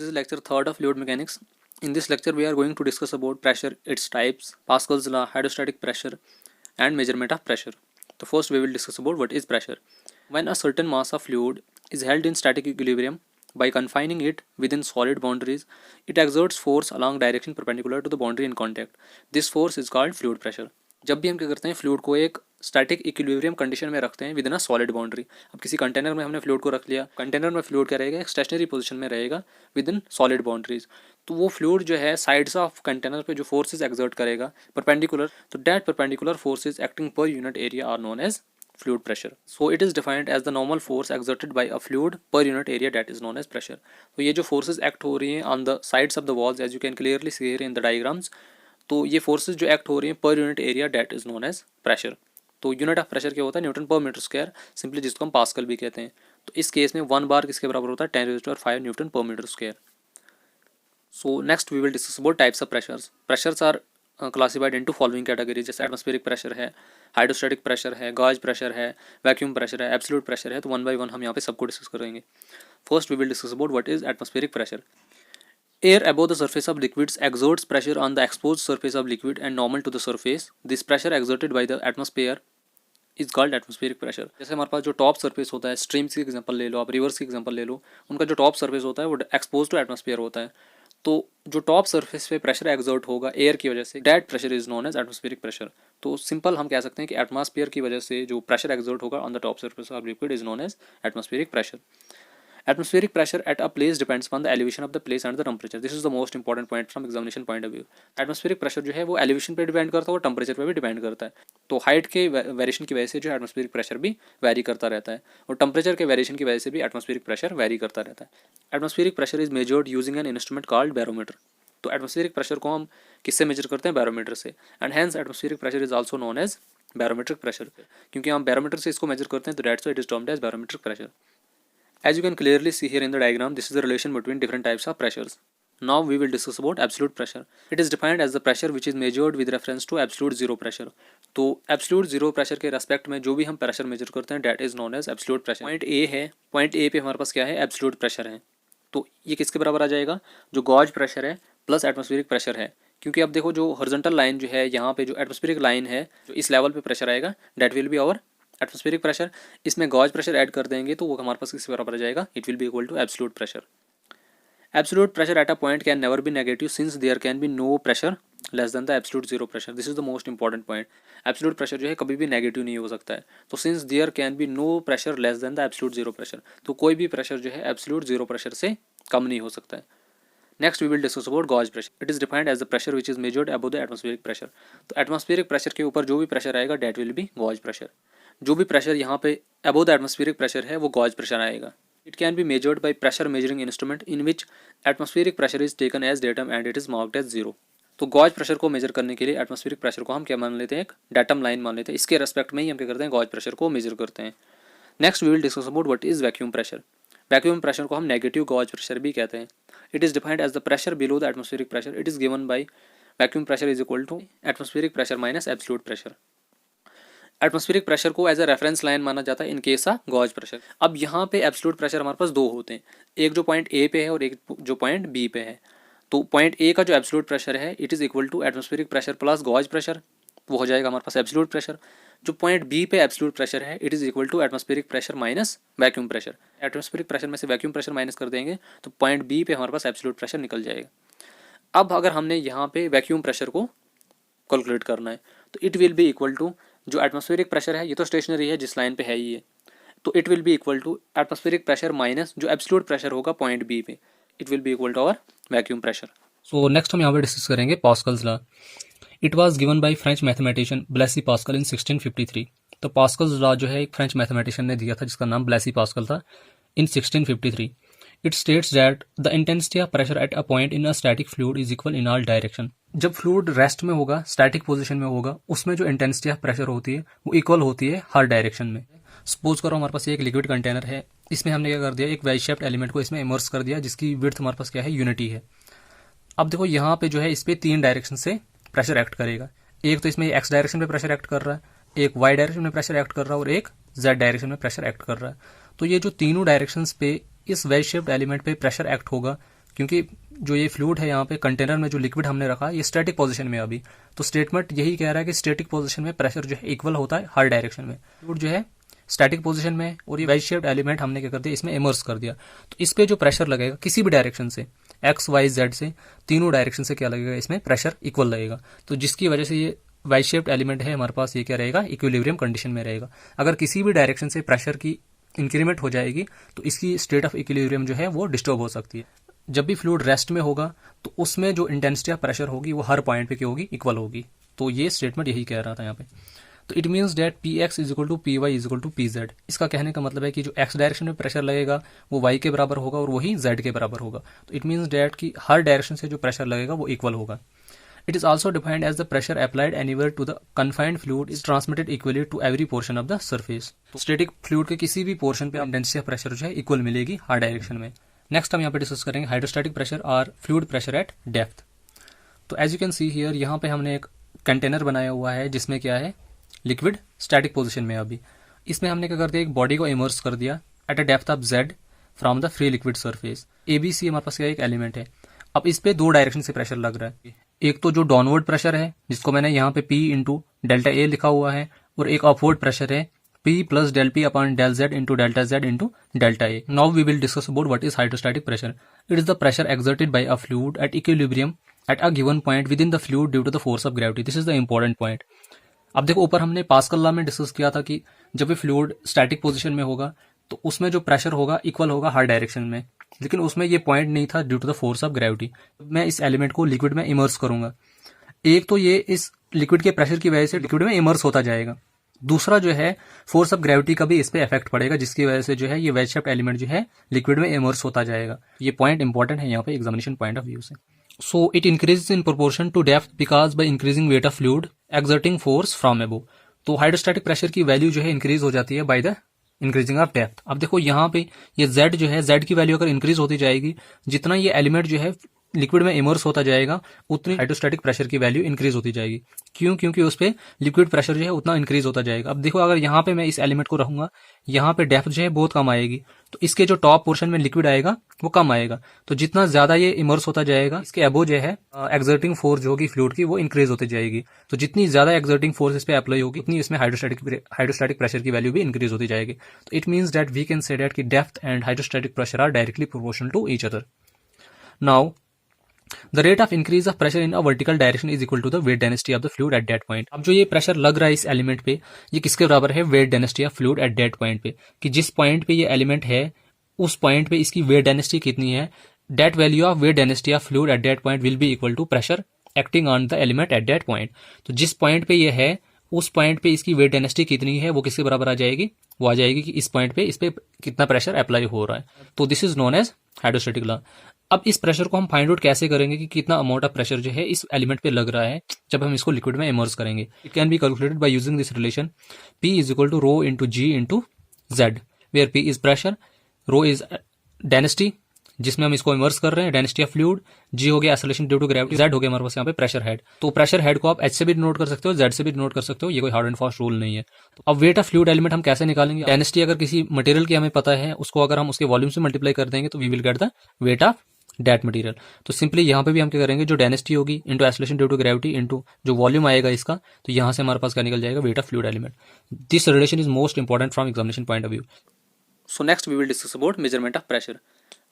This is lecture 3rd of fluid mechanics. In this lecture, we are going to discuss about pressure, its types, Pascal's law, hydrostatic pressure, and measurement of pressure. So first, we will discuss about what is pressure. When a certain mass of fluid is held in static equilibrium by confining it within solid boundaries, it exerts force along direction perpendicular to the boundary in contact. This force is called fluid pressure. जब भी हम क्या करते हैं, fluid को एक static equilibrium condition में रखते हैं with in a solid boundary. अब किसी कंटेनर में हमने फ्लूइड को रख लिया, कंटेनर में फ्लूइड क्या रहेगा, एक स्टेशनरी पोजीशन में रहेगा विद इन सॉलिड बाउंड्रीज. तो वो फ्लूइड जो है साइड्स ऑफ कंटेनर पे जो फोर्सेज एक्सर्ट करेगा परपेंडिकुलर, तो that perpendicular forces acting per unit area are known as fluid pressure. So it is defined as the normal force exerted by a fluid per unit area that is known as pressure. तो ये जो forces act हो रही हैं on the sides of the walls as you can clearly see here in the diagrams, तो ये forces जो act हो रही हैं per unit area that is known as pressure. तो यूनिट ऑफ प्रेशर क्या होता है, न्यूटन पर मीटर स्क्वायर, सिंपली जिसको हम पास्कल भी कहते हैं. तो इस केस में 1 बार किसके बराबर होता है, 10⁵ न्यूटन पर metre square. So next we will discuss about types of pressures. Pressures are classified into following category, जैसे एटमॉस्फेरिक प्रेशर है, हाइड्रोस्टैटिक प्रेशर है, गॉज प्रेशर है, वैक्यूम प्रेशर है, एब्सोल्यूट प्रेशर है. तो 1 बाय 1 हम यहाँ पे सबको डिस्कस करेंगे. First we will discuss about what is atmospheric pressure. Air above the surface of liquids exerts pressure on the exposed surface of liquid and normal to the surface. This pressure exerted by the atmosphere is called atmospheric pressure. जैसे हमारे पास जो top surface होता है, streams की example ले लो, आप reverse की example ले लो, उनका जो टॉप सरफेस होता है वो एक्सपोज टू एटमॉस्फेयर होता है. तो जो टॉप सरफेस पे प्रेशर एक्सर्ट होगा एयर की वजह से, that pressure is known as atmospheric pressure. तो सिंपल हम कह सकते हैं कि एटमॉस्फेयर की वजह से जो प्रेशर एक्सर्ट होगा on the top surface of liquid is known as atmospheric pressure. Atmospheric pressure at a place depends upon the elevation of the place and the temperature. This is the most important point from examination point of view. Atmospheric pressure जो है वो elevation पे depend करता है और temperature पे भी depend करता है. तो हाइट के वेरिएशन की वजह से जो एटमॉस्फेरिक प्रेशर भी वेरी करता रहता है और टेम्परेचर के वेरिएशन की वजह से भी एटमॉस्फेरिक प्रेशर वेरी करता रहता है. Atmospheric pressure is measured using an instrument called barometer. तो एटमॉस्फेरिक प्रेशर को हम किससे मेजर करते हैं, बैरोमीटर से. And hence atmospheric pressure is also known as barometric pressure. क्योंकि हम बैरोमीटर से इसको मेजर करते हैं तो that's why it is termed as barometric pressure. As you can clearly see here in the diagram, this is the relation between different types of pressures. Now we will discuss about absolute pressure. It is defined as the pressure which is measured with reference to absolute zero pressure. तो absolute zero pressure के respect में जो भी हम pressure measure करते हैं that is known as absolute pressure. Point A है, point A पे हमारे पास क्या है, absolute pressure है. तो ये किसके बराबर आ जाएगा, जो गॉज प्रेशर है प्लस एटमॉस्फेरिक प्रेशर है. क्योंकि अब देखो जो हॉरिजॉन्टल लाइन जो है यहाँ पे जो एटमॉस्फेरिक लाइन है, जो इस लेवल पे प्रेशर आएगा that will be our atmospheric pressure. इसमें गॉज प्रेशर ऐड कर देंगे तो वो हमारे पास किसके बराबर आ जाएगा, it will be equal to absolute pressure. Absolute pressure at a point can never be negative since there can be no pressure less than the absolute zero pressure. This is the most important point. Absolute pressure जो है कभी भी negative नहीं हो सकता है. तो since there can be no pressure less than the absolute zero pressure, तो कोई भी प्रेशर जो है एब्सोल्यूट जीरो प्रेशर से कम नहीं हो सकता है. Next we will discuss about gauge pressure. It is defined as the pressure which is measured above the atmospheric pressure. तो एटमॉस्फेरिक प्रेशर के ऊपर जो भी प्रेशर आएगा that will be gauge pressure. जो भी प्रेशर यहाँ पे अबव द एटमॉस्फेरिक प्रेशर है वो गॉज प्रेशर आएगा. It can be measured by pressure measuring instrument in which atmospheric pressure is taken as datum and it is marked as zero. तो gauge pressure को measure करने के लिए atmospheric pressure को हम क्या मान लेते हैं, एक डेटम लाइन मान लेते हैं. इसके रेस्पेक्ट में ही हम क्या करते हैं, गॉज प्रेशर को मेजर करते हैं. Next we will discuss about what is vacuum pressure. Vacuum pressure को हम नेगेटिव गॉज प्रेशर भी कहते हैं. It is defined as the pressure below the atmospheric pressure. It is given by vacuum pressure is equal to atmospheric pressure minus absolute pressure. Atmospheric pressure को as a reference line माना जाता है in case of gauge pressure. अब यहाँ पे absolute pressure हमारे पास दो होते हैं, एक जो पॉइंट ए पे है और एक जो पॉइंट बी पे है. तो पॉइंट ए का जो एब्सोल्यूट प्रेशर है it is equal to atmospheric pressure plus gauge pressure, वो हो जाएगा हमारे पास एब्सोल्यूट प्रेशर. जो पॉइंट बी पे एब्सोल्यूट प्रेशर है it is equal to atmospheric pressure minus vacuum pressure. Atmospheric pressure में से वैक्यूम प्रेशर माइनस कर देंगे तो पॉइंट बी पे हमारे पास एब्सोल्यूट प्रेशर निकल जाएगा. अब अगर हमने यहाँ पे वैक्यूम प्रेशर को कैलकुलेट करना है तो it will be equal to, जो एटमॉस्फेरिक प्रेशर है ये तो स्टेशनरी है जिस लाइन पे है ये, तो it will be equal to atmospheric pressure minus जो एब्सोल्यूट प्रेशर होगा पॉइंट बी पे, it will be equal to our vacuum pressure. So next हम यहाँ पे डिस्कस करेंगे Pascal's law. It was given by French mathematician Blaise Pascal in 1653. तो Pascal's law जो है एक फ्रेंच मैथमेटिशियन ने दिया था जिसका नाम ब्लेसी पास्कल था इन 1653. It states that the intensity of pressure at a point in a static fluid is equal in all direction. जब फ्लूइड रेस्ट में होगा, स्टैटिक पोजीशन में होगा, उसमें जो इंटेंसिटी ऑफ प्रेशर होती है वो इक्वल होती है हर डायरेक्शन में. सपोज करो हमारे पास एक लिक्विड कंटेनर है, इसमें हमने क्या कर दिया, एक वेज शेप्ड एलिमेंट को इसमें इमर्स कर दिया जिसकी विड्थ हमारे पास क्या है, यूनिटी है. अब देखो यहाँ पे जो है इस पे 3 डायरेक्शन से प्रेशर एक्ट करेगा. एक तो इसमें एक्स डायरेक्शन में प्रेशर एक्ट कर रहा है, एक वाई डायरेक्शन में प्रेशर एक्ट कर रहा है और एक जेड डायरेक्शन में प्रेशर एक्ट कर रहा है. तो ये जो तीनों डायरेक्शंस पे इस वेज शेप्ड एलिमेंट पे प्रेशर एक्ट होगा क्योंकि जो ये फ्लूइड है यहाँ पे कंटेनर में जो लिक्विड हमने रखा है ये स्टैटिक पोजीशन में है अभी, तो स्टेटमेंट यही कह रहा है कि स्टैटिक पोजीशन में प्रेशर जो है इक्वल होता है हर डायरेक्शन में। फ्लूइड जो है स्टैटिक पोजीशन में और ये वेज शेप्ड एलिमेंट हमने क्या कर दिया इसमें इमर्स कर दिया, तो इस पे जो प्रेशर लगेगा किसी भी डायरेक्शन से एक्स वाई जेड से तीनों डायरेक्शन से क्या लगेगा इसमें प्रेशर इक्वल लगेगा, तो जिसकी वजह से ये वाई शेप्ड एलिमेंट है हमारे पास ये क्या रहेगा इक्विलिब्रियम कंडीशन में रहेगा। अगर किसी भी डायरेक्शन से प्रेशर की इंक्रीमेंट हो जाएगी तो इसकी स्टेट ऑफ इक्विलिब्रियम जो है वो डिस्टर्ब हो सकती है। जब भी फ्लूइड रेस्ट में होगा तो उसमें जो इंटेंसिटी ऑफ प्रेशर होगी वो हर पॉइंट पे क्या होगी इक्वल होगी, तो ये स्टेटमेंट यही कह रहा था यहाँ पे। तो it means that P X is equal to P Y is equal to P Z. इसका कहने का मतलब है कि जो एक्स डायरेक्शन में प्रेशर लगेगा वो वाई के बराबर होगा और वही जेड के बराबर होगा, तो इट मीन्स डेट कि हर डायरेक्शन से जो प्रेशर लगेगा वो इक्वल होगा। It is also defined as the pressure applied anywhere to the confined fluid is transmitted equally to every portion of the surface। तो स्टैटिक फ्लूइड के किसी भी पोर्शन पे इंटेंसिटी ऑफ प्रेशर जो है इक्वल मिलेगी हर डायरेक्शन में। नेक्स्ट हम यहाँ पे डिस्कस करेंगे हाइड्रोस्टैटिक प्रेशर और फ्लूइड प्रेशर एट डेप्थ। तो as you can see here यहाँ पे हमने एक कंटेनर बनाया हुआ है जिसमें क्या है लिक्विड स्टैटिक पोजिशन में अभी, इसमें हमने क्या कर दिया एक बॉडी को इमर्स कर दिया at a depth of Z from the free liquid surface. ABC हमारे पास क्या एक एलिमेंट है। अब इस पे दो डायरेक्शन से प्रेशर लग रहा है, एक तो जो डाउनवर्ड प्रेशर है जिसको मैंने यहाँ पे P इंटू डेल्टा ए लिखा हुआ है, और एक अपवर्ड प्रेशर है P plus del P upon del Z into delta Z into delta A. Now we will discuss about what is hydrostatic pressure. It is the pressure exerted by a fluid at equilibrium at a given point within the fluid due to the force of gravity. This is the important point. अब देखो ऊपर हमने pascal law में discuss किया था कि जब भी फ्लूइड स्टैटिक पोजीशन में होगा तो उसमें जो प्रेशर होगा इक्वल होगा हर डायरेक्शन में, लेकिन उसमें ये पॉइंट नहीं था due to the force of gravity. मैं इस एलिमेंट को लिक्विड में इमर्स करूंगा, एक तो ये इस लिक्विड के प्रेशर की वजह से लिक्विड में इमर्स होता जाएगा, दूसरा जो है फोर्स ऑफ ग्रेविटी का भी इस पे इफेक्ट पड़ेगा जिसकी वजह से जो है ये वेज शेप्ड एलिमेंट जो है लिक्विड में इमर्स होता जाएगा। ये पॉइंट इंपॉर्टेंट है यहाँ पे एग्जामिनेशन पॉइंट ऑफ व्यू से। So it increases in proportion to depth because by increasing weight of fluid exerting force from above. तो हाइड्रोस्टैटिक प्रेशर की वैल्यू जो है इंक्रीज हो जाती है by the increasing of depth. अब देखो यहाँ पे ये z जो है z की वैल्यू अगर इंक्रीज होती जाएगी जितना ये एलिमेंट जो है लिक्विड में इमर्स होता जाएगा उतनी हाइड्रोस्टैटिक प्रेशर की वैल्यू इंक्रीज होती जाएगी। क्यों? क्योंकि उस पे लिक्विड प्रेशर जो है उतना इंक्रीज होता जाएगा। अब देखो अगर यहाँ पे मैं इस एलिमेंट को रहूंगा यहाँ पे डेप्थ जो है बहुत कम आएगी, तो इसके जो टॉप पोर्शन में लिक्विड आएगा वो कम आएगा, तो जितना ज्यादा ये इमर्स होता जाएगा इसके अबो जो है एक्सर्टिंग फोर्स जो होगी फ्लूइड की वो इंक्रीज होती जाएगी। तो जितनी ज्यादा एक्सर्टिंग फोर्स इस पे अप्लाई होगी उतनी इसमें हाइड्रोस्टैटिक प्रेशर की वैल्यू भी इंक्रीज होती जाएगी। तो it means that we can say that कि depth and hydrostatic pressure are directly proportional to each other. Now the rate of increase of pressure in a vertical direction is equal to the weight density of the fluid at that point. अब जो ये pressure लग रहा है इस element पे ये किसके बराबर है wait density of fluid at that point पे, कि जिस पॉइंट पे ये एलिमेंट है उस पॉइंट पे इसकी वेट डेंसिटी कितनी है, that value of weight density of fluid at that point will be equal to pressure acting on the element at that point. तो जिस पॉइंट पे ये है उस पॉइंट पे इसकी वेट डेंसिटी कितनी है वो किसके बराबर आ जाएगी, वो आ जाएगी कि इस पॉइंट पे इस पे कितना प्रेशर अप्लाई हो रहा है। तो this is known as hydrostatic law. अब इस प्रेशर को हम फाइंड आउट कैसे करेंगे कि कितना अमाउंट ऑफ प्रेशर जो है इस एलिमेंट पे लग रहा है जब हम इसको लिक्विड में इमर्स करेंगे। It can be calculated by using this relation P is equal to rho into G into Z, where P is pressure, rho is density जिसमें हम इसको इमर्स कर रहे हैं, डेंसिटी ऑफ फ्लूइड, जी हो गया acceleration due to gravity, Z हो गया हमारे पास यहाँ पे प्रेशर हेड। तो प्रेशर हेड को आप एच से भी नोट कर सकते हो जेड से भी नोट कर सकते हो, ये कोई हार्ड एंड फास्ट रूल नहीं है। तो अब वेट ऑफ फ्लूइड एलिमेंट हम कैसे निकालेंगे, डेंसिटी अगर किसी मटेरियल की हमें पता है उसको अगर हम उसके वॉल्यूम से मल्टीप्लाई कर देंगे तो we will get the weight of that material. तो सिंपली यहाँ पे भी हम क्या करेंगे जो डेंसिटी होगी into acceleration due to gravity into जो वॉल्यूम आएगा इसका, तो यहाँ से हमारे पास क्या निकल जाएगा weight of fluid element. This relation is most important from examination point of view. So next we will discuss about measurement of pressure.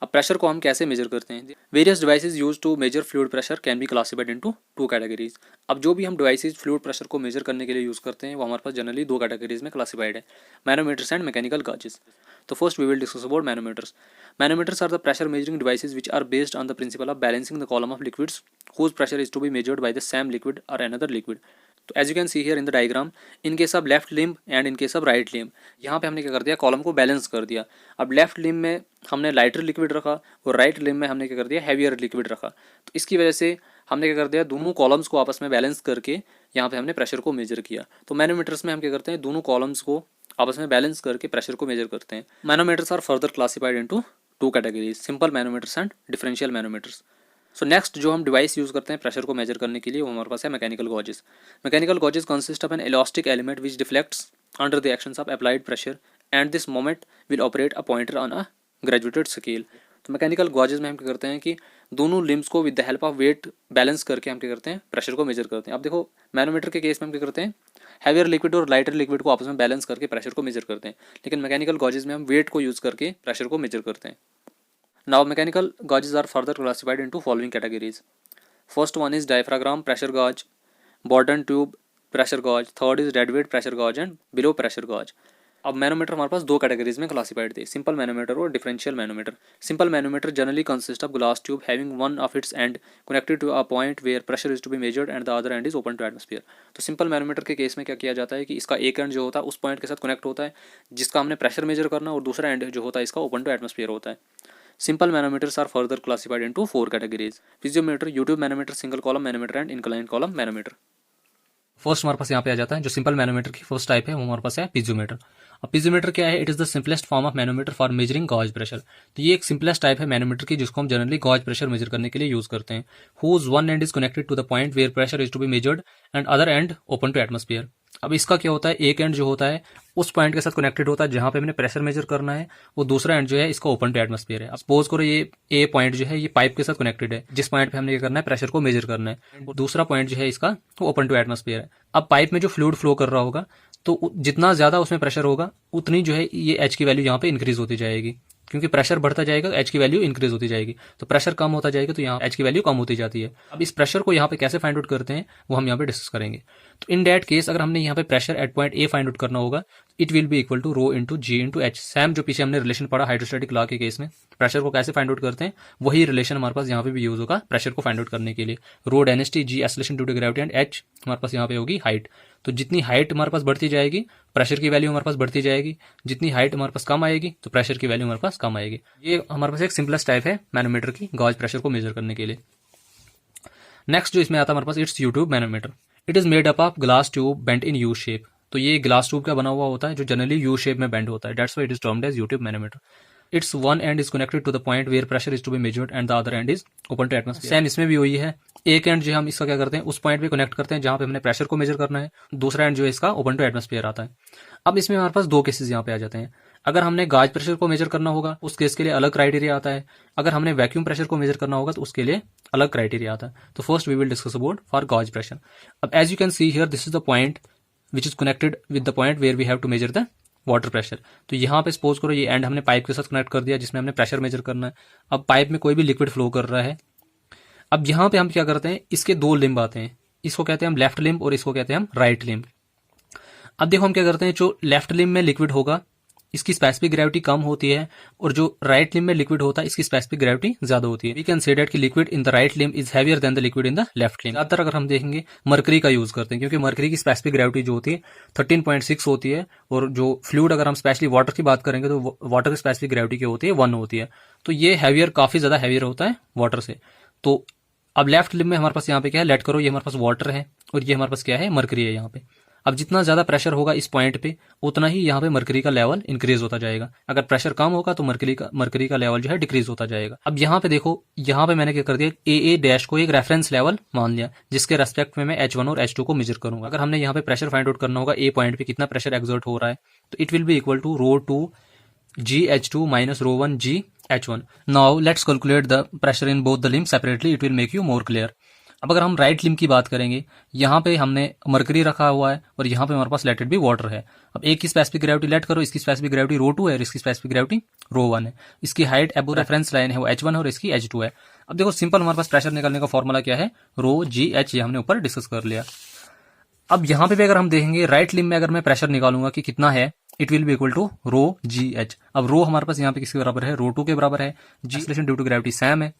अब प्रेशर को हम कैसे मेजर करते हैं। Various devices use to measure fluid pressure can be classified into two categories. अब जो भी हम डिवाइसेज फ्लूइड प्रेशर को मेजर करने के लिए यूज करते हैं वो हमारे पास जनरली दो कैटेगरीज में क्लासिफाइड है, मैनोमीटर्स एंड मैकेनिकल गॉजेस। तो first we will discuss about manometers. Manometers are the pressure measuring devices which are based on the principle of balancing the column of liquids whose pressure is to be measured by the same liquid or another liquid. तो as you can see here in the diagram, in case of left limb and in case of right limb, यहाँ पे हमने क्या कर दिया column को balance कर दिया। अब लेफ्ट लिम्ब में हमने लाइटर लिक्विड रखा और राइट लिम्ब में हमने क्या कर दिया हैवियर लिक्विड रखा। तो इसकी वजह से हमने क्या कर दिया दोनों कॉलम्स को आपस में बैलेंस करके यहाँ पे हमने प्रेशर को मेजर किया। तो मैनोमीटर्स में हम क्या करते हैं दोनों कॉलम्स को आपस में बैलेंस करके प्रेशर को मेजर करते हैं। Manometers are further classified into two categories, simple manometers and differential manometers. So next जो हम डिवाइस यूज करते हैं प्रेशर को मेजर करने के लिए वो हमारे पास है mechanical gauges. Mechanical gauges consist of an elastic element which deflects under the actions of applied pressure and this moment will operate a pointer on a graduated scale. तो मैकेनिकल गॉजेज में हम क्या करते हैं कि दोनों लिम्स को with the help of weight balance करके हम क्या करते हैं, प्रेशर को मेजर करते हैं। अब देखो मैनोमीटर के केस में हम क्या करते हैं, हैवियर लिक्विड और लाइटर लिक्विड को आपस में बैलेंस करके प्रेशर को मेजर करते हैं, लेकिन मैकेनिकल गॉजेज में हम वेट को यूज़ करके प्रेशर को मेजर करते हैं। Now mechanical gauges are further classified into following categories. First one is diaphragm pressure gauge, Bourdon tube pressure gauge, third is deadweight pressure gauge and below pressure gauge. अब manometer हमारे पास दो categories में classified थे, simple manometer और differential manometer. Simple manometer generally consist of glass tube having one of its end connected to a point where pressure is to be measured and the other end is open to atmosphere. तो simple manometer के case में क्या किया जाता है कि इसका एक एंड जो होता है उस पॉइंट के साथ कनेक्ट होता है जिसका हमने प्रेशर मेजर करना, और दूसरा एंड जो होता है इसका ओपन टू एटमॉस्फेयर होता है। Simple manometers are further classified into 4 categories, piezometer, U tube manometer, single column manometer and incline column manometer. First हमारे पास यहाँ पे आ जाता है जो सिंपल मैनोमीटर की फर्स्ट टाइप है वो हमारे पास है पिज़ोमीटर। अब पिज़ोमीटर क्या है, it is the simplest form of manometer for measuring gauge pressure. तो ये एक सिंपलेस्ट टाइप है मैनोमीटर की जिसको हम जनरली गॉज प्रेशर मेजर करने के लिए यूज करते हैं। Whose one end is connected to the point where pressure is to be measured and other end open to atmosphere. अब इसका क्या होता है, एक एंड जो होता है उस पॉइंट के साथ कनेक्टेड होता है जहां पे हमने प्रेशर मेजर करना है, वो दूसरा एंड जो है इसका ओपन टू एटमॉस्फेयर है। अब सपोज करो ये ए पॉइंट जो है ये पाइप के साथ कनेक्टेड है जिस पॉइंट पे हमने क्या करना है, प्रेशर को मेजर करना है, और दूसरा पॉइंट जो है इसका वो ओपन टू एटमॉस्फेयर है। अब पाइप में जो फ्लूइड फ्लो कर रहा होगा तो जितना ज्यादा उसमें प्रेशर होगा उतनी जो है ये एच की वैल्यू यहाँ पे इंक्रीज होती जाएगी, क्योंकि प्रेशर बढ़ता जाएगा एच की वैल्यू इंक्रीज होती जाएगी। तो प्रेशर कम होता जाएगा तो यहाँ एच की वैल्यू कम होती जाती है। अब इस प्रेशर को यहाँ पे कैसे फाइंड आउट करते हैं वो हम यहाँ पे डिस्कस करेंगे। तो इन दैट केस अगर हमने यहाँ पे pressure at point A find out करना होगा, it will be equal to rho into G into H. Same जो पीछे हमने रिलेशन पढ़ा हाइड्रोस्टैटिक लॉ के केस में प्रेशर को कैसे फाइंड आउट करते हैं, वही रिलेशन हमारे पास यहाँ पे भी यूज होगा प्रेशर को फाइंड आउट करने के लिए। Rho density, G acceleration due to gravity and H हमारे पास यहाँ पे होगी हाइट। तो जितनी हाइट हमारे पास बढ़ती जाएगी प्रेशर की वैल्यू हमारे पास बढ़ती जाएगी, जितनी हाइट हमारे पास कम आएगी तो प्रेशर की वैल्यू हमारे पास कम आएगी। ये हमारे पास एक सिंपलेस्ट टाइप है मैनोमीटर की गॉज प्रेशर को मेजर करने के लिए। नेक्स्ट जो इसमें आता है हमारे पास it's U tube manometer. It is made up of glass tube bent in U shape. तो ये ग्लास ट्यूब का बना हुआ होता है जो जनरली यू शेप में बेंड होता है, that's why it is termed as U tube manometer. Its one end is connected to the point where pressure is to be measured and the other end is open to atmosphere. Same इसमें भी वही है, एक and जो हम इसका क्या करते हैं उस पॉइंट पे कनेक्ट करते हैं जहां पे हमने प्रेशर को मेजर करना है, दूसरा एंड जो है इसका ओपन टू एटमॉस्फेयर आता है। अब इसमें हमारे पास दो केसेस यहाँ पे आ जाते हैं। अगर हमने गाज प्रेशर को मेजर करना होगा उस केस के लिए अलग क्राइटेरिया आता है, अगर हमने वैक्यूम प्रेशर को मेजर करना होगा तो उसके लिए अलग क्राइटेरिया आता है। तो first we will discuss about for gauge pressure. अब as you can see here this is the point which is connected with the point where we have to measure the water pressure. तो यहाँ पे suppose करो ये and हमने pipe के साथ connect कर दिया जिसमें हमने प्रेशर मेजर करना है। अब पाइप में कोई भी लिक्विड फ्लो कर रहा है। अब यहाँ पे हम क्या करते हैं, इसके दो लिम्ब आते हैं, इसको कहते हैं हम लेफ्ट लिम्ब और इसको कहते हैं हम राइट लिम्ब। अब देखो हम क्या करते हैं, जो लेफ्ट लिम्ब में लिक्विड होगा इसकी स्पेसिफिक ग्रेविटी कम होती है, और जो राइट लिम्ब में लिक्विड होता है इसकी स्पेसिफिक ग्रेविटी ज्यादा होती है। वी कैन से दैट कि liquid in the right limb is heavier than the liquid in the left limb. ज्यादातर अगर हम देखेंगे मरकरी का यूज करते हैं, क्योंकि मरकरी की स्पेसिफिक ग्रेविटी जो होती है 13.6 होती है, और जो फ्लूइड अगर हम स्पेशली वाटर की बात करेंगे तो वाटर की स्पेसिफिक ग्रेविटी क्या होती है 1 होती है। तो ये हैवियर काफी ज्यादा हैवियर होता है वाटर से। तो अब लेफ्ट लिम्ब में हमारे पास यहाँ पे क्या है, लेट करो ये हमारे पास वाटर है और ये हमारे पास क्या है, मरकरी है यहाँ पे। अब जितना ज्यादा प्रेशर होगा इस पॉइंट पे उतना ही यहाँ पे मरकरी का लेवल इंक्रीज होता जाएगा। अगर प्रेशर कम होगा तो मरकरी का लेवल जो है डिक्रीज होता जाएगा। अब यहाँ पे देखो, यहाँ पे मैंने क्या कर दिया, ए डैश को एक रेफरेंस लेवल मान लिया जिसके रेस्पेक्ट में मैं H1 और H2 को मेजर करूंगा। अगर हमने यहाँ पे प्रेशर फाइंड आउट करना होगा ए पॉइंट पे कितना प्रेशर एक्सर्ट हो रहा है, तो it will be equal to rho 2 GH2 minus rho 1 GH1। Now let's calculate the pressure in both the limb separately, it will make you more clear. अब अगर हम राइट लिम्ब की बात करेंगे, यहाँ पे हमने मरकरी रखा हुआ है और यहाँ पे हमारे पास लेटेड भी वाटर है। अब एक की स्पेसिफिक ग्रेविटी लेट करो, इसकी स्पेसिफिक ग्रेविटी रो 2 है और इसकी स्पेसिफिक ग्रेविटी रो 1 है। इसकी हाइट एबो रेफरेंस लाइन है वो H1 है और इसकी H2 है। अब देखो सिंपल हमारे पास प्रेशर निकालने का फॉर्मूला क्या है, रो GH, ये हमने ऊपर डिस्कस कर लिया। अब यहाँ पे भी अगर हम देखेंगे राइट लिम्ब में अगर मैं प्रेशर निकालूंगा कि कितना है, it will be equal to rho GH। अब रो हमारे पास यहाँ पे किसके बराबर है, रो 2 के बराबर है। G acceleration due to gravity same है,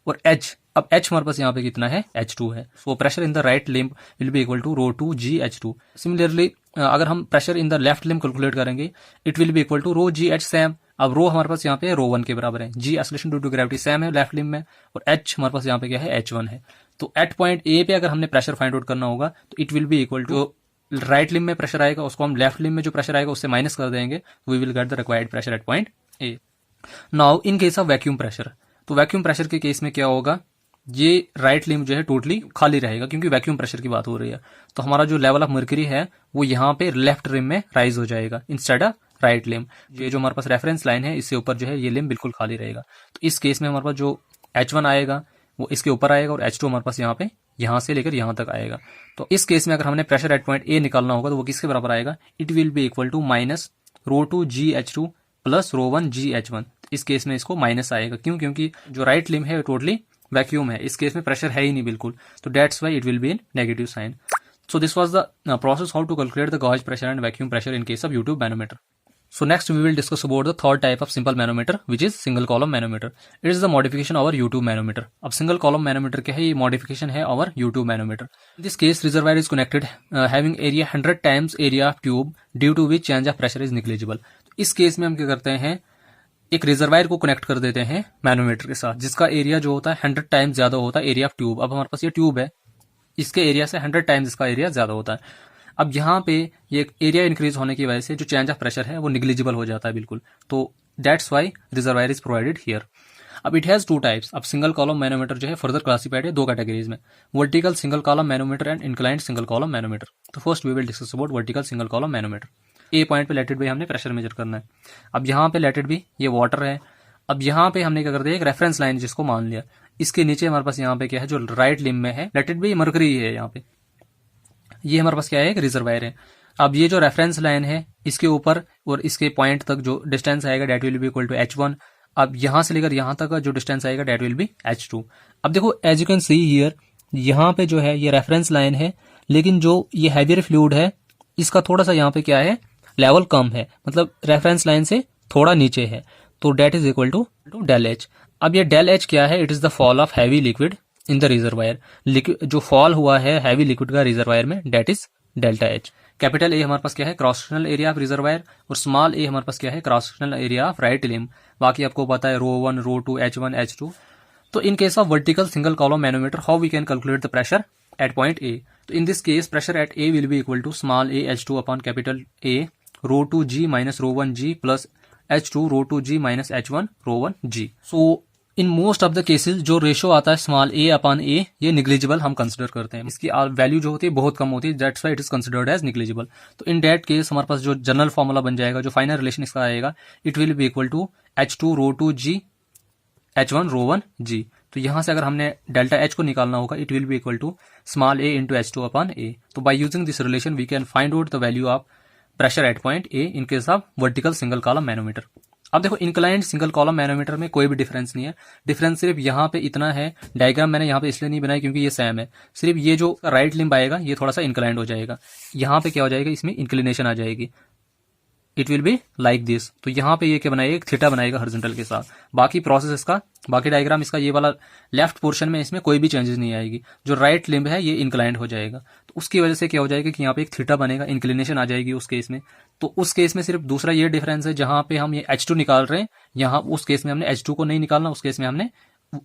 और H, अब H हमारे पास यहाँ पे कितना है, H2 है। So pressure in the right limb will be equal to rho 2 GH2। Similarly अगर हम pressure in the left limb calculate करेंगे, it will be equal to rho GH same. अब रो हमारे पास यहाँ पे रो 1 के बराबर है, g acceleration due to gravity same है लेफ्ट लिम्ब में, और H हमारे पास यहाँ पे क्या है, H1 है। तो एट पॉइंट ए पे अगर हमने प्रेशर फाइंड आउट करना होगा तो it will be equal to right limb में प्रेशर आएगा उसको हम लेफ्ट लिम्ब में जो प्रेशर आएगा उससे माइनस कर देंगे, we will get the required pressure at point A. Now in case of vacuum pressure, तो वैक्यूम प्रेशर के केस में क्या होगा, ये राइट लिम्ब जो है टोटली खाली रहेगा क्योंकि वैक्यूम प्रेशर की बात हो रही है। तो हमारा जो लेवल ऑफ मर्क्यूरी है वो यहाँ पे लेफ्ट लिम्ब में राइज हो जाएगा इंस्टेड ऑफ राइट लिम्ब। ये जो हमारे पास रेफरेंस लाइन है इससे ऊपर जो है ये लिम्ब बिल्कुल खाली रहेगा। तो इस केस में हमारे पास जो H1 आएगा वो इसके ऊपर आएगा और H2 हमारे पास यहाँ पे यहाँ से लेकर यहाँ तक आएगा। तो इस केस में अगर हमने प्रेशर एट पॉइंट ए निकालना होगा तो वो किसके बराबर आएगा, it will be equal to minus ρ2GH2 plus ρ1GH1। इस केस में इसको माइनस आएगा, क्यों, क्योंकि जो राइट लिम्ब है टोटली वैक्यूम है, इस केस में प्रेशर है ही नहीं बिल्कुल, तो that's why it will be in negative sign. So this was the process how to calculate the gauge pressure and vacuum pressure in case of U-tube manometer. So next we will discuss about the third type of simple manometer, which is single column manometer. It is the modification of our U-tube manometer. अब single column manometer क्या है, ये modification है our U-tube manometer. In this case reservoir is connected having area 100 times area of tube due to which change of pressure is negligible. तो इस case में हम क्या करते हैं, एक रिजर्वायर को कनेक्ट कर देते हैं मैनोमीटर के साथ, जिसका एरिया जो होता है 100 टाइम्स ज्यादा होता है एरिया ऑफ ट्यूब। अब हमारे पास ये ट्यूब है, इसके एरिया से 100 टाइम्स इसका एरिया ज्यादा होता है। अब यहाँ पे ये एरिया इंक्रीज होने की वजह से जो चेंज ऑफ प्रेशर है वो निग्लिजिबल हो जाता है बिल्कुल। तो that's why reservoir is provided here. अब इट हैज टू टाइप्स। अब सिंगल कॉलम मैनोमीटर जो है फर्दर क्लासिफाइड है दो कैटेगरीज में, vertical single column manometer and inclined single column manometer. तो first we will discuss about vertical single column manometer. A point पे let it be हमने pressure measure करना है। अब यहाँ पे लेटेड बी ये वाटर है। अब यहाँ पे हमने क्या कर दिया, एक रेफरेंस लाइन जिसको मान लिया, इसके नीचे हमारे पास यहाँ पे क्या है, जो राइट लिम्ब में है लेटेड बी मरकरी है, यहाँ पे ये हमारे पास क्या है, एक रिजर्वायर है। अब ये जो रेफरेंस लाइन है इसके ऊपर और इसके पॉइंट तक जो डिस्टेंस आएगा that will be equal to H1। अब यहां से लेकर यहां तक का जो डिस्टेंस आएगा डेट विल बी H2। अब देखो as you can see here, यहाँ पे जो है ये रेफरेंस लाइन है, लेकिन जो ये हैवियर फ्लूइड है इसका थोड़ा सा यहाँ पे क्या है, लेवल कम है, मतलब रेफरेंस लाइन से थोड़ा नीचे है, तो that is equal to del H. अब ये डेल एच क्या है, it is the fall of heavy liquid in the reservoir. Liquid जो फॉल हुआ है हैवी लिक्विड का रिजर्वायर में, that is delta H. Capital A हमारे पास क्या है, cross sectional area of reservoir, और स्मॉल ए हमारे पास क्या है, cross sectional area of right limb. बाकी आपको पता है ρ1, ρ2, H1, H2। तो in case of vertical single column manometer how we can calculate the pressure at point A. तो in this case pressure at A will be equal to small a H2 upon capital A ρ2G minus ρ1G plus H2 ρ2G minus H1 ρ1G। So in most of the cases जो ratio आता है small ए upon ए, ये negligible हम consider करते हैं, इसकी value जो होती है बहुत कम होती है, that's why it is considered as negligible. तो इन दैट केस हमारे पास जो जनरल फॉर्मूला बन जाएगा, जो फाइनल रिलेशन इसका आएगा, it will be equal to H2 ρ2G H1 ρ1G। तो यहां से अगर हमने डेल्टा H को निकालना होगा, it will be equal to small a into H2 upon A. तो by using this relation we can find out the value of pressure at point A in case of vertical single column manometer. अब देखो inclined single column manometer में कोई भी difference नहीं है, difference सिर्फ यहाँ पे इतना है, डायग्राम मैंने यहाँ पे इसलिए नहीं बनाया क्योंकि ये सेम है, सिर्फ ये जो राइट लिम्ब आएगा ये थोड़ा सा इंक्लाइंड हो जाएगा, यहाँ पे क्या हो जाएगा, इसमें इंक्लिनेशन आ जाएगी, it will be like this. तो यहाँ पे ये क्या बनाएगा, एक थीटा बनाएगा हॉरिजॉन्टल के साथ। बाकी प्रोसेस इसका, बाकी डायग्राम इसका ये वाला लेफ्ट पोर्शन में इसमें कोई भी चेंजेस नहीं आएगी। जो राइट लिम्ब है ये इंक्लाइंड हो जाएगा, तो उसकी वजह से क्या हो जाएगा कि यहाँ पे एक थीटा बनेगा, इंक्लिनेशन आ जाएगी उस केस में। तो उस केस में सिर्फ दूसरा ये डिफरेंस है, जहां पे हम ये H2 निकाल रहे हैं, यहाँ उस केस में हमने H2 को नहीं निकालना, उस केस में हमने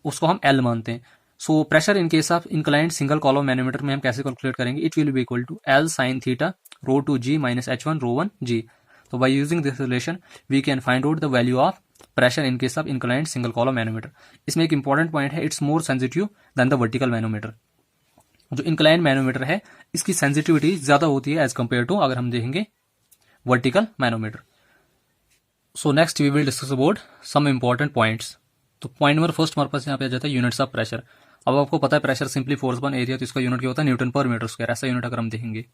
उसको हम L मानते हैं। So pressure in case of inclined single column manometer में हम कैसे कैलकुलेट करेंगे, it will be equal to L sin theta ρ2G minus H1 ρ1G। So by using this relation we can find out the value of pressure in case of inclined single column manometer। इसमें एक important point है, it's more sensitive than the vertical manometer। जो inclined manometer है इसकी sensitivity ज्यादा होती है as compared to अगर हम देखेंगे vertical manometer। So next we will discuss about some important points। तो पॉइंट नंबर फर्स्ट हमारे पास यहाँ पे आ जाता है यूनिट्स ऑफ प्रेशर। अब आपको पता है pressure simply force upon area, तो इसका यूनिट क्या होता है, न्यूटन पर मीटर स्क्वायर। ऐसा यूनिट अगर हम देखेंगे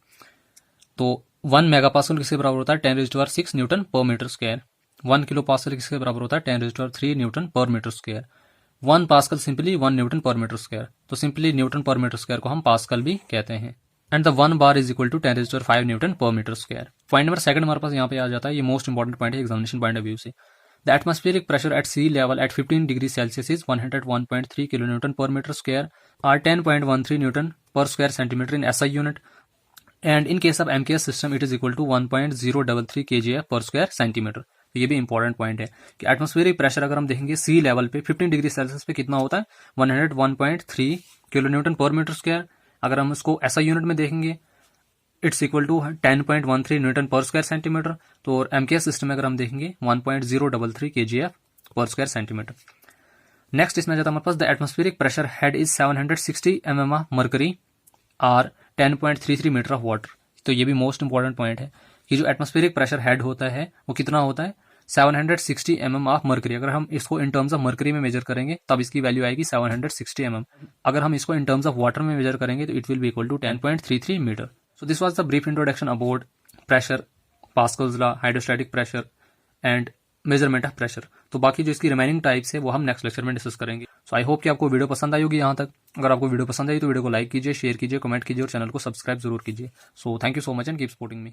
तो 1 मेगापास्कल किसके बराबर होता है, 10⁻6 न्यूटन पर मीटर स्क्वायर। 1 किलो पास्कल किसके बराबर होता है, 10⁻3 न्यूटन पर metre square. 1 pascal simply 1 newton पर मीटर स्क्वायर, तो सिंपली न्यूटन पर मीटर स्क्वायर को हम पास्कल भी कहते हैं। And the 1 bar is equal to 10⁻5 newton पर metre square. Point number second हमारे पास यहाँ पे आ जाता है, ये मोस्ट इंपॉर्टेंट पॉइंट है एग्जामिनेशन पॉइंट ऑफ व्यू से। The atmospheric pressure at sea level at 15 degree Celsius is 101.3 kilo newton पर मीटर स्क्वायर और 10.13 न्यूटन पर square centimetre in SI unit. And in case of MKS system it is equal to 1.033 kgf पर square centimetre. तो ये भी important point है कि atmospheric pressure अगर हम देखेंगे सी लेवल पे 15 डिग्री सेल्सियस पे कितना होता है, 101.3 किलो न्यूटन पर मीटर स्क्वायर। अगर हम उसको SI यूनिट में देखेंगे इट्स इक्वल टू 10.13 न्यूटन पर स्क्वायर सेंटीमीटर। तो MKS सिस्टम में अगर हम देखेंगे 1.033 kgf पर स्क्वायर सेंटीमीटर। नेक्स्ट इसमें जाता है हमारे पास the atmospheric pressure head is 760 mm of mercury और 10.33 मीटर ऑफ वाटर। तो ये भी मोस्ट इंपॉर्टेंट पॉइंट है कि जो एटमॉस्फेरिक प्रेशर हेड होता है वो कितना होता है 760 mm ऑफ मर्करी। अगर हम इसको इन टर्म्स ऑफ मर्करी में मेजर करेंगे तब इसकी वैल्यू आएगी 760 mm। अगर हम इसको इन टर्म्स ऑफ वाटर में मेजर करेंगे तो it will be equal to 10.33 metre. So this was the brief introduction about pressure, Pascal's law, hydrostatic pressure and measurement of pressure. तो बाकी जो इसकी रिमेनिंग टाइप्स है वो हम नेक्स्ट लेक्चर में डिस्कस करेंगे। सो आई होप कि आपको वीडियो पसंद आई होगी यहाँ तक। अगर आपको वीडियो पसंद आई तो वीडियो को लाइक कीजिए, शेयर कीजिए, कमेंट कीजिए और चैनल को सब्सक्राइब जरूर कीजिए। So thank you so much and keep supporting me.